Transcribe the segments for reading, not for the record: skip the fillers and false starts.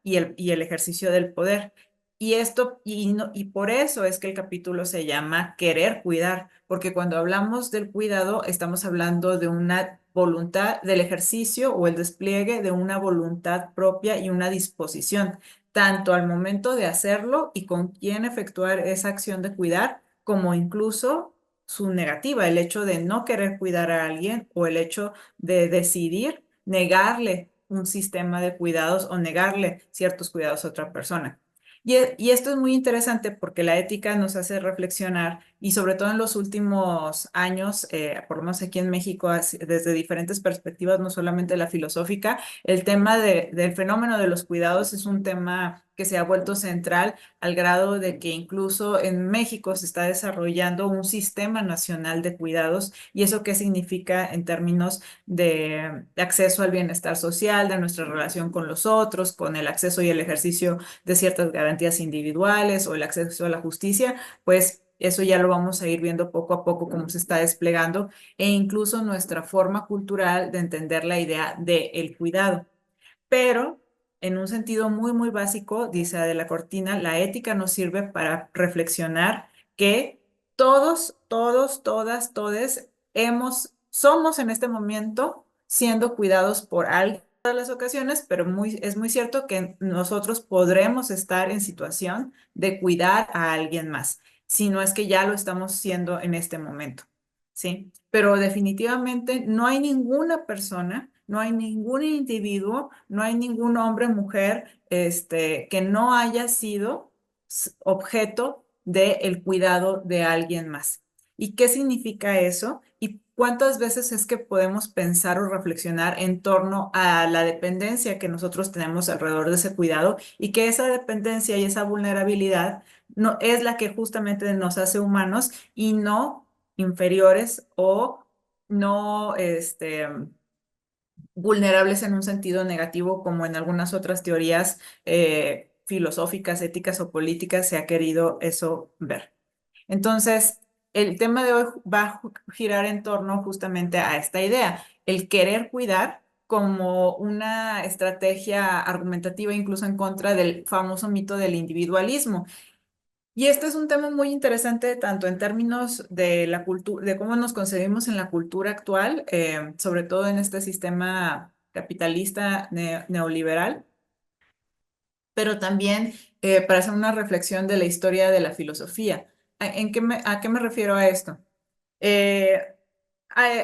y el ejercicio del poder. Y esto, y por eso es que el capítulo se llama Querer cuidar, porque cuando hablamos del cuidado, estamos hablando de una voluntad, del ejercicio o el despliegue de una voluntad propia y una disposición, tanto al momento de hacerlo y con quién efectuar esa acción de cuidar, como incluso su negativa, el hecho de no querer cuidar a alguien o el hecho de decidir negarle un sistema de cuidados o negarle ciertos cuidados a otra persona. Y esto es muy interesante porque la ética nos hace reflexionar y sobre todo en los últimos años, por lo menos aquí en México, desde diferentes perspectivas, no solamente la filosófica, el tema del fenómeno de los cuidados es un tema que se ha vuelto central al grado de que incluso en México se está desarrollando un sistema nacional de cuidados. ¿Y eso qué significa en términos de acceso al bienestar social, de nuestra relación con los otros, con el acceso y el ejercicio de ciertas garantías individuales o el acceso a la justicia? Pues eso ya lo vamos a ir viendo poco a poco cómo se está desplegando e incluso nuestra forma cultural de entender la idea del cuidado. Pero en un sentido muy, muy básico, dice Adela Cortina, la ética nos sirve para reflexionar que todas, todes somos en este momento siendo cuidados por alguien en todas las ocasiones, pero es muy cierto que nosotros podremos estar en situación de cuidar a alguien más, si no es que ya lo estamos siendo en este momento, ¿sí? Pero definitivamente no hay ninguna persona, no hay ningún individuo, no hay ningún hombre, mujer, que no haya sido objeto del cuidado de alguien más. ¿Y qué significa eso? ¿Y cuántas veces es que podemos pensar o reflexionar en torno a la dependencia que nosotros tenemos alrededor de ese cuidado y que esa dependencia y esa vulnerabilidad no es la que justamente nos hace humanos y no inferiores o no vulnerables en un sentido negativo, como en algunas otras teorías filosóficas, éticas o políticas se ha querido eso ver? Entonces, el tema de hoy va a girar en torno justamente a esta idea, el querer cuidar como una estrategia argumentativa incluso en contra del famoso mito del individualismo. Y este es un tema muy interesante tanto en términos de la cultura, de cómo nos concebimos en la cultura actual, sobre todo en este sistema capitalista neoliberal, pero también para hacer una reflexión de la historia de la filosofía. ¿A qué me refiero a esto? Eh, hay,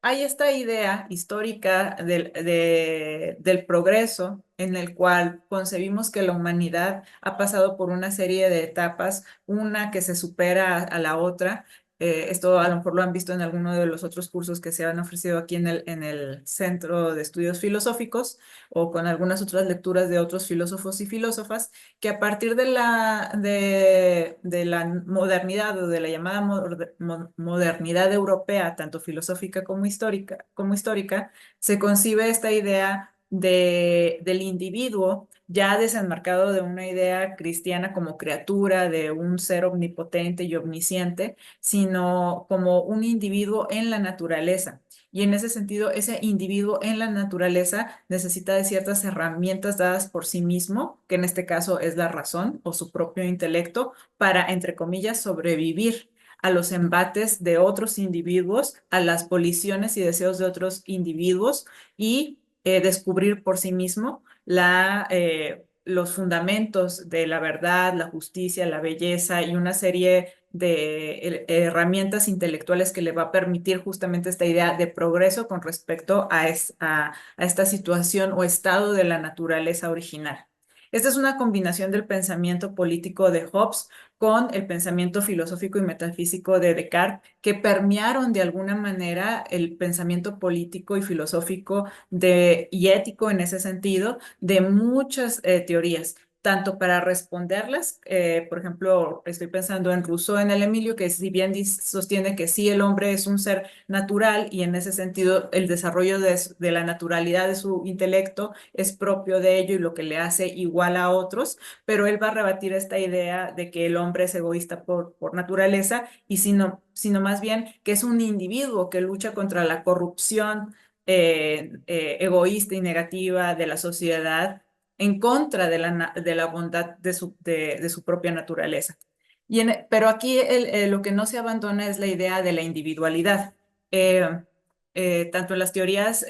hay esta idea histórica del progreso en el cual concebimos que la humanidad ha pasado por una serie de etapas, una que se supera a la otra. Esto a lo mejor lo han visto en alguno de los otros cursos que se han ofrecido aquí en el Centro de Estudios Filosóficos o con algunas otras lecturas de otros filósofos y filósofas, que a partir de la modernidad o de la llamada modernidad europea, tanto filosófica como histórica, se concibe esta idea del individuo ya desenmarcado de una idea cristiana como criatura, de un ser omnipotente y omnisciente, sino como un individuo en la naturaleza. Y en ese sentido, ese individuo en la naturaleza necesita de ciertas herramientas dadas por sí mismo, que en este caso es la razón o su propio intelecto, para, entre comillas, sobrevivir a los embates de otros individuos, a las voliciones y deseos de otros individuos y descubrir por sí mismo los fundamentos de la verdad, la justicia, la belleza y una serie de herramientas intelectuales que le va a permitir justamente esta idea de progreso con respecto a esta situación o estado de la naturaleza original. Esta es una combinación del pensamiento político de Hobbes con el pensamiento filosófico y metafísico de Descartes, que permearon de alguna manera el pensamiento político y filosófico y ético en ese sentido de muchas teorías, tanto para responderlas, por ejemplo, estoy pensando en Rousseau en el Emilio, que si bien sostiene que sí, el hombre es un ser natural y en ese sentido el desarrollo de la naturalidad de su intelecto es propio de ello y lo que le hace igual a otros, pero él va a rebatir esta idea de que el hombre es egoísta por naturaleza y sino más bien que es un individuo que lucha contra la corrupción egoísta y negativa de la sociedad en contra de la bondad de su propia naturaleza. Pero aquí lo que no se abandona es la idea de la individualidad. Eh, Tanto en las teorías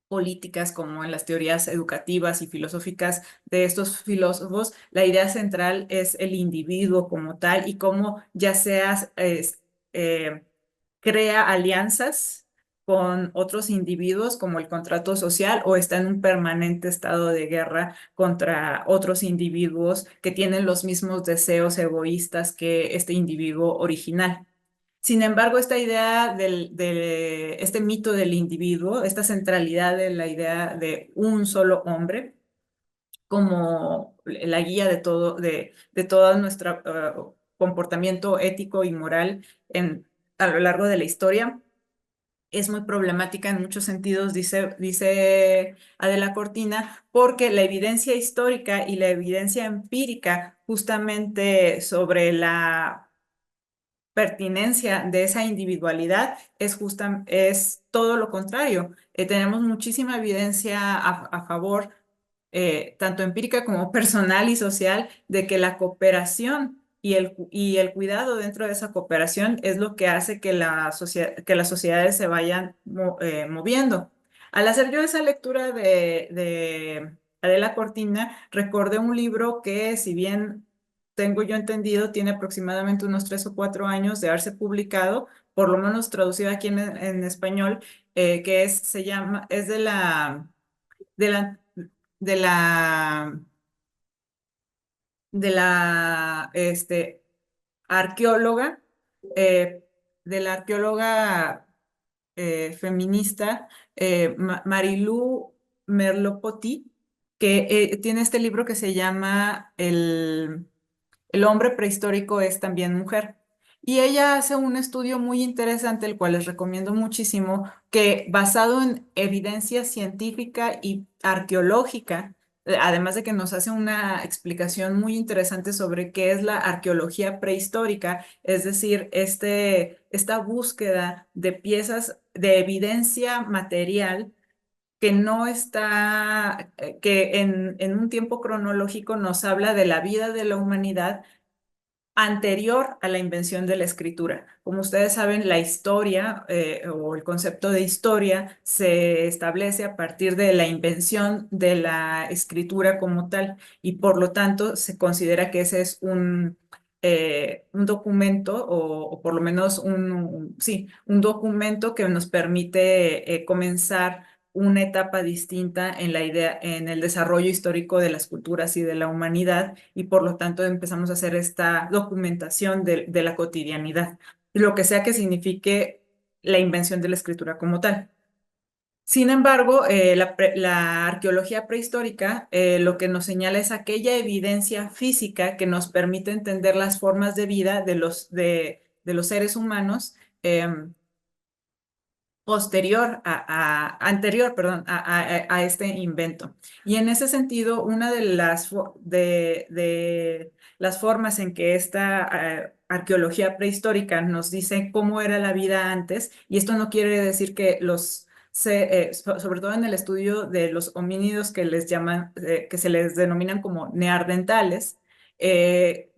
políticas como en las teorías educativas y filosóficas de estos filósofos, la idea central es el individuo como tal y cómo ya sea eh, crea alianzas con otros individuos como el contrato social o está en un permanente estado de guerra contra otros individuos que tienen los mismos deseos egoístas que este individuo original. Sin embargo, esta idea de este mito del individuo, esta centralidad de la idea de un solo hombre como la guía de todo nuestro comportamiento ético y moral a lo largo de la historia, es muy problemática en muchos sentidos, dice Adela Cortina, porque la evidencia histórica y la evidencia empírica justamente sobre la pertinencia de esa individualidad es todo lo contrario. Tenemos muchísima evidencia a favor, tanto empírica como personal y social, de que la cooperación y el cuidado dentro de esa cooperación es lo que hace que que las sociedades se vayan moviendo. Al hacer yo esa lectura de Adela Cortina, recordé un libro que, si bien tengo yo entendido, tiene aproximadamente unos 3 o 4 años de haberse publicado, por lo menos traducido aquí en español, que se llama, es de la, de la, de la, arqueóloga, eh, de la arqueóloga feminista Marilú Merleau-Ponty, que tiene este libro que se llama El hombre prehistórico es también mujer. Y ella hace un estudio muy interesante, el cual les recomiendo muchísimo, que basado en evidencia científica y arqueológica, además de que nos hace una explicación muy interesante sobre qué es la arqueología prehistórica, es decir, esta búsqueda de piezas de evidencia material que no está, que en un tiempo cronológico nos habla de la vida de la humanidad anterior a la invención de la escritura. Como ustedes saben, la historia o el concepto de historia se establece a partir de la invención de la escritura como tal y por lo tanto se considera que ese es un documento o por lo menos sí, un documento que nos permite comenzar una etapa distinta en la idea, en el desarrollo histórico de las culturas y de la humanidad, y por lo tanto empezamos a hacer esta documentación de la cotidianidad, lo que sea que signifique la invención de la escritura como tal. Sin embargo, la arqueología prehistórica lo que nos señala es aquella evidencia física que nos permite entender las formas de vida de los seres humanos, anterior, perdón, a este invento. Y en ese sentido, una de las formas en que esta arqueología prehistórica nos dice cómo era la vida antes, y esto no quiere decir que sobre todo en el estudio de los homínidos que que se les denominan como neandertales, eh,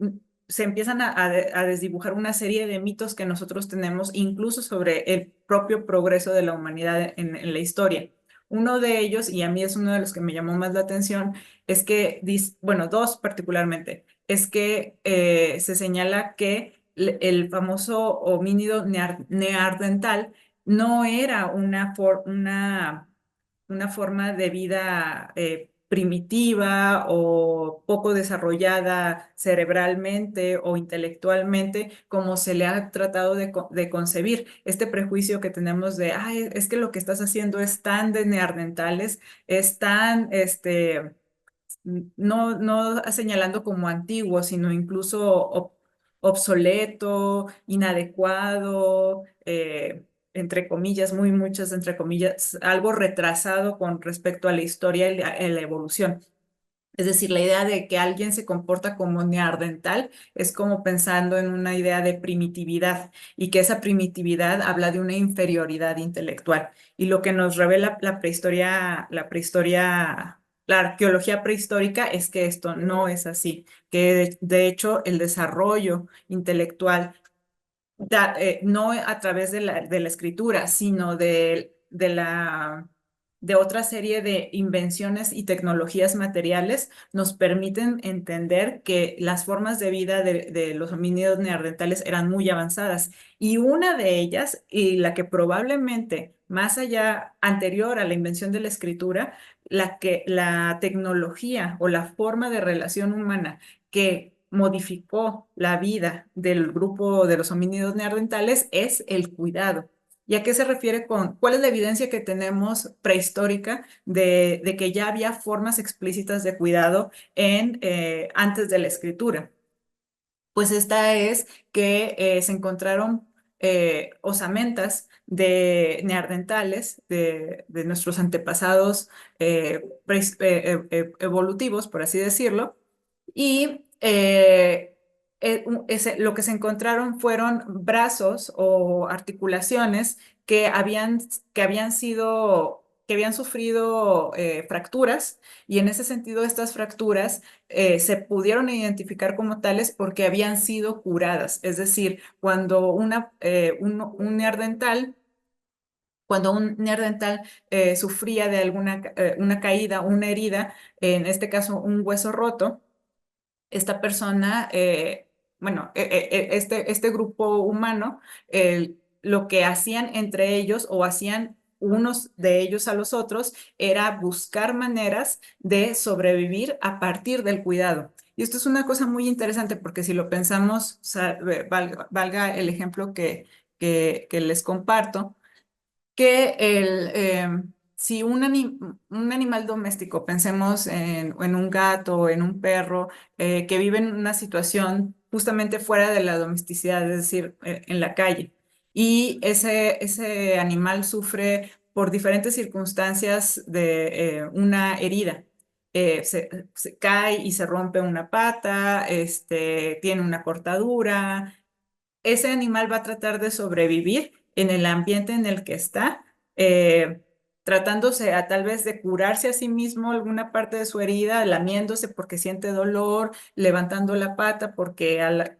se empiezan a desdibujar una serie de mitos que nosotros tenemos, incluso sobre el propio progreso de la humanidad en la historia. Uno de ellos, y a mí es uno de los que me llamó más la atención, es que, bueno, dos particularmente, es que se señala que el famoso homínido neandertal no era una forma de vida primitiva o poco desarrollada cerebralmente o intelectualmente, como se le ha tratado de concebir. Este prejuicio que tenemos de, ay, es que lo que estás haciendo es tan de neandertales, es tan, no señalando como antiguo, sino incluso obsoleto, inadecuado, entre comillas, muy muchas entre comillas, algo retrasado con respecto a la historia y la evolución. Es decir, la idea de que alguien se comporta como neandertal es como pensando en una idea de primitividad y que esa primitividad habla de una inferioridad intelectual. Y lo que nos revela la prehistoria la arqueología prehistórica es que esto no es así, que de hecho el desarrollo intelectual no a través de la escritura, sino de otra serie de invenciones y tecnologías materiales, nos permiten entender que las formas de vida de los homínidos neandertales eran muy avanzadas. Y una de ellas, y la que probablemente más allá, anterior a la invención de la escritura, la tecnología o la forma de relación humana que modificó la vida del grupo de los homínidos neandertales es el cuidado. ¿Y a qué se refiere cuál es la evidencia que tenemos prehistórica de que ya había formas explícitas de cuidado antes de la escritura? Pues esta es que se encontraron osamentas de neandertales, de nuestros antepasados evolutivos, por así decirlo, y lo que se encontraron fueron brazos o articulaciones que habían sido, que habían sufrido fracturas, y en ese sentido estas fracturas se pudieron identificar como tales porque habían sido curadas. Es decir, cuando un neandertal sufría de una caída, una herida, en este caso un hueso roto, esta persona, este grupo humano, lo que hacían entre ellos o hacían unos de ellos a los otros era buscar maneras de sobrevivir a partir del cuidado. Y esto es una cosa muy interesante porque si lo pensamos, o sea, valga el ejemplo que les comparto, que si un animal doméstico, pensemos en un gato o en un perro que vive en una situación justamente fuera de la domesticidad, es decir, en la calle, y ese animal sufre por diferentes circunstancias de una herida. Se cae y se rompe una pata, tiene una cortadura, ese animal va a tratar de sobrevivir en el ambiente en el que está, eh, tratándose tal vez de curarse a sí mismo alguna parte de su herida, lamiéndose porque siente dolor, levantando la pata porque al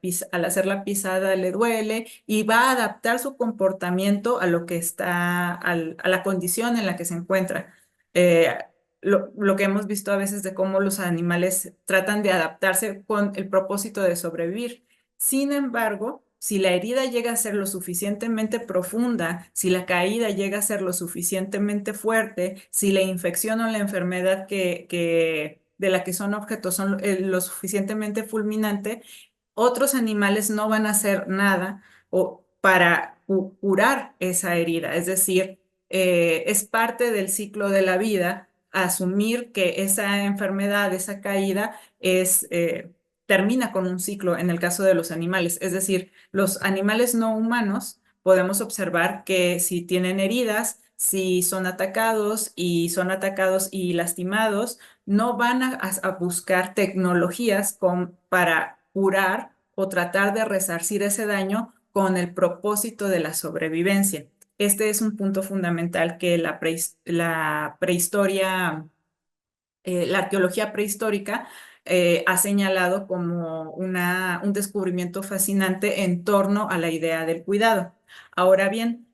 hacer la pisada le duele, y va a adaptar su comportamiento a lo que a la condición en la que se encuentra. Eh, lo que hemos visto a veces de cómo los animales tratan de adaptarse con el propósito de sobrevivir. Sin embargo, si la herida llega a ser lo suficientemente profunda, si la caída llega a ser lo suficientemente fuerte, si la infección o la enfermedad de la que son objetos son lo suficientemente fulminante, otros animales no van a hacer nada para curar esa herida. Es decir, es parte del ciclo de la vida asumir que esa enfermedad, esa caída, termina con un ciclo en el caso de los animales. Es decir, los animales no humanos podemos observar que si tienen heridas, si son atacados y lastimados, no van a buscar tecnologías para curar o tratar de resarcir ese daño con el propósito de la sobrevivencia. Este es un punto fundamental que la prehistoria, la arqueología prehistórica ha señalado como un descubrimiento fascinante en torno a la idea del cuidado. Ahora bien,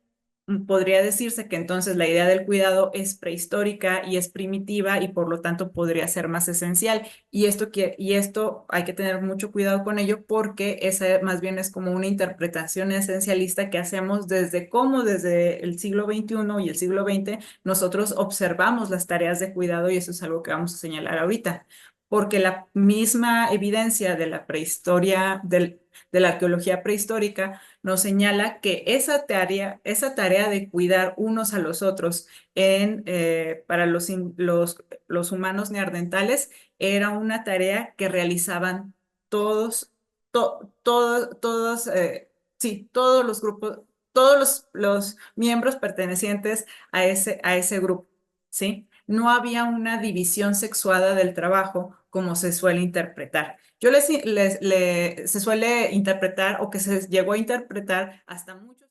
podría decirse que entonces la idea del cuidado es prehistórica y es primitiva y por lo tanto podría ser más esencial. Y esto hay que tener mucho cuidado con ello porque esa más bien es como una interpretación esencialista que hacemos desde el siglo XXI y el siglo XX nosotros observamos las tareas de cuidado, y eso es algo que vamos a señalar ahorita, porque la misma evidencia de la prehistoria, de la arqueología prehistórica, nos señala que esa tarea de cuidar unos a los otros para los humanos neandertales era una tarea que realizaban todos, todos, sí, todos los grupos, todos los miembros pertenecientes a ese grupo, ¿sí? No había una división sexuada del trabajo como se suele interpretar. Se suele interpretar, o que se llegó a interpretar hasta muchos.